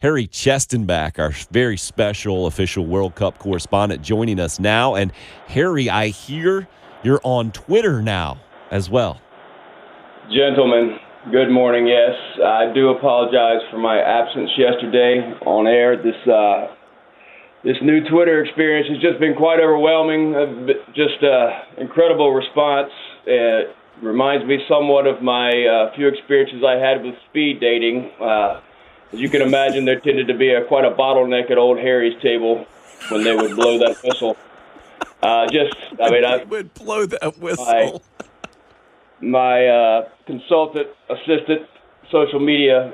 Harry Chestonbach, our very special official World Cup correspondent, joining us now. And Harry, I hear you're on Twitter now as well. Gentlemen, good morning. Yes, I do apologize for my absence yesterday on air. This new Twitter experience has just been quite overwhelming. Just incredible response. It reminds me somewhat of my few experiences I had with speed dating. As you can imagine, there tended to be quite a bottleneck at old Harry's table when they would blow that whistle. I would blow that whistle. My consultant, assistant, social media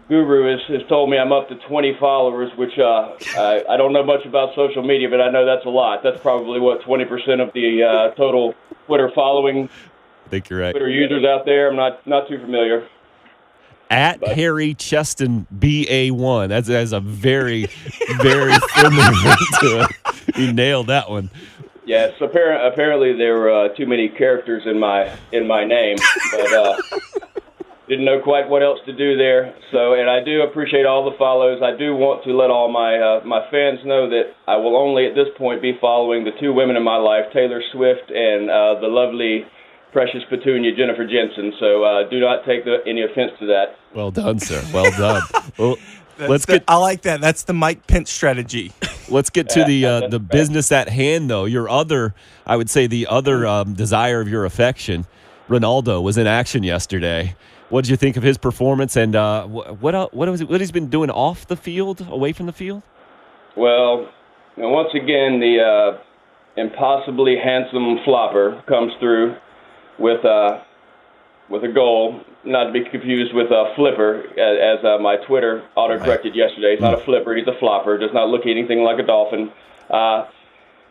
guru has told me I'm up to 20 followers, which I don't know much about social media, but I know that's a lot. That's probably, 20% of the total Twitter following. I think you're right. Twitter users out there. I'm not too familiar. Harry Cheston BA1. That's a very, very familiar ring to it. You nailed that one. Yes, apparently there were too many characters in my name, but didn't know quite what else to do there. So, and I do appreciate all the follows. I do want to let all my fans know that I will only at this point be following the two women in my life, Taylor Swift and the lovely precious petunia Jennifer Jensen. So do not take any offense to that. Well done, sir. Well done. Well, I like that. That's the Mike Pence strategy. Let's get to the business at hand, though. Your other, I would say, the other desire of your affection, Renaldo, was in action yesterday. What did you think of his performance, and what he's been doing off the field, away from the field? Well, once again, the impossibly handsome flopper comes through with a goal, not to be confused with a flipper, as my Twitter auto-corrected yesterday. He's not a flipper, he's a flopper, does not look anything like a dolphin.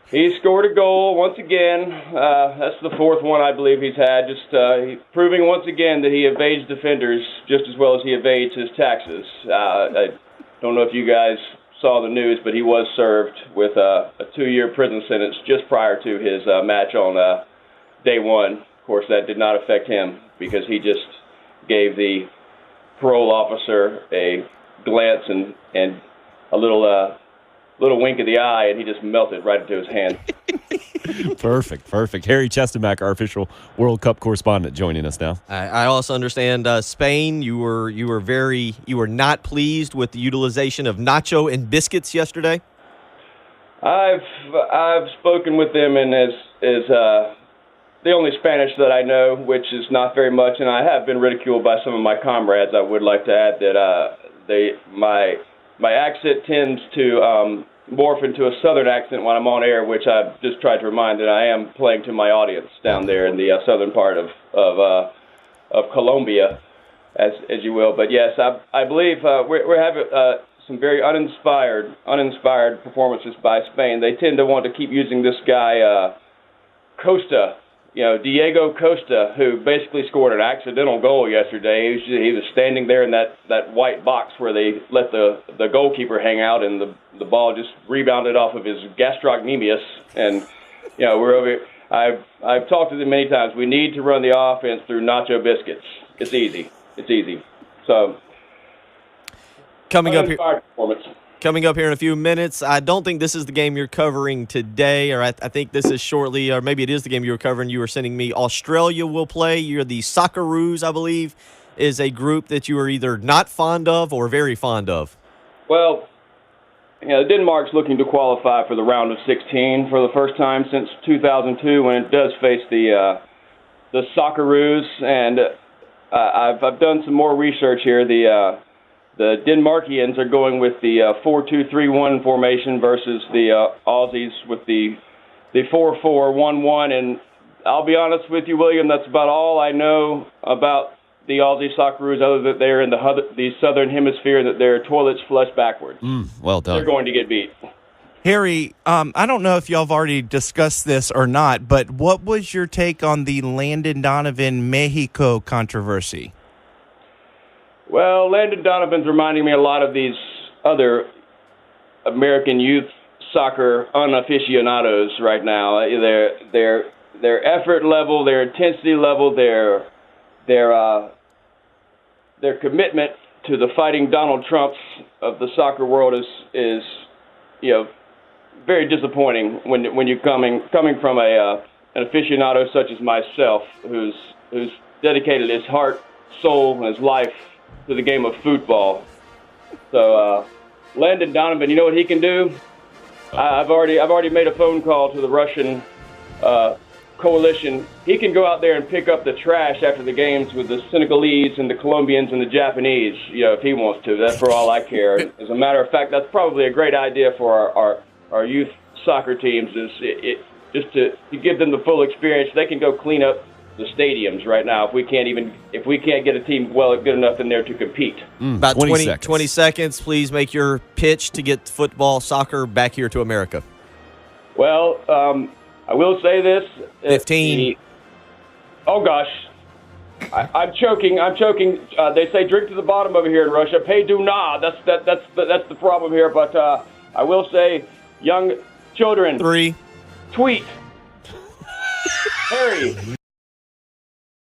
He scored a goal once again. That's the fourth one I believe he's had, just proving once again that he evades defenders just as well as he evades his taxes. I don't know if you guys saw the news, but he was served with a 2-year prison sentence just prior to his match on day one. Of course, that did not affect him because he just gave the parole officer a glance and a little wink of the eye, and he just melted right into his hand. Perfect. Harry Chestonbach, our official World Cup correspondent, joining us now. I also understand Spain. You were not pleased with the utilization of nacho and biscuits yesterday. I've spoken with them, and as the only Spanish that I know, which is not very much, and I have been ridiculed by some of my comrades. I would like to add that my accent tends to morph into a southern accent when I'm on air, which I've just tried to remind that I am playing to my audience down there in the southern part of Colombia, as you will. But yes, I believe we're having some very uninspired performances by Spain. They tend to want to keep using this guy Costa. Diego Costa, who basically scored an accidental goal yesterday. He was standing there in that white box where they let the goalkeeper hang out, and the ball just rebounded off of his gastrocnemius. And we're over. I've talked to them many times. We need to run the offense through nacho biscuits. It's easy. So coming up here. Performance. Coming up here in a few minutes, I don't think this is the game you're covering today, or I think this is shortly, or maybe it is the game you were covering. You were sending me Australia will play. You're the Socceroos, I believe, is a group that you are either not fond of or very fond of. Well, Denmark's looking to qualify for the round of 16 for the first time since 2002 when it does face the Socceroos, and I've done some more research here. The Denmarkians are going with the 4-2-3-1 formation versus the Aussies with the 4-4-1-1. And I'll be honest with you, William, that's about all I know about the Aussie Socceroos, other than they're in the southern hemisphere, that their toilets flush backwards. Well done. They're going to get beat. Harry, I don't know if y'all have already discussed this or not, but what was your take on the Landon Donovan Mexico controversy? Well, Landon Donovan's reminding me a lot of these other American youth soccer unaficionados right now. Their effort level, their intensity level, their commitment to the fighting Donald Trumps of the soccer world is very disappointing when you're coming from an aficionado such as myself, who's dedicated his heart, soul, and his life to the game of football. So Landon Donovan, you know what he can do? I've already made a phone call to the Russian coalition. He can go out there and pick up the trash after the games with the Senegalese and the Colombians and the Japanese, if he wants to. That's for all I care. As a matter of fact, that's probably a great idea for our youth soccer teams, just to give them the full experience. They can go clean up the stadiums right now if we can't get a team good enough in there to compete. About 20 seconds. Please make your pitch to get soccer back here to America. Well, I will say this. 15. Oh, gosh. I'm choking. They say drink to the bottom over here in Russia. Pay do na. That's the problem here. But I will say, young children. 3. Tweet. Harry.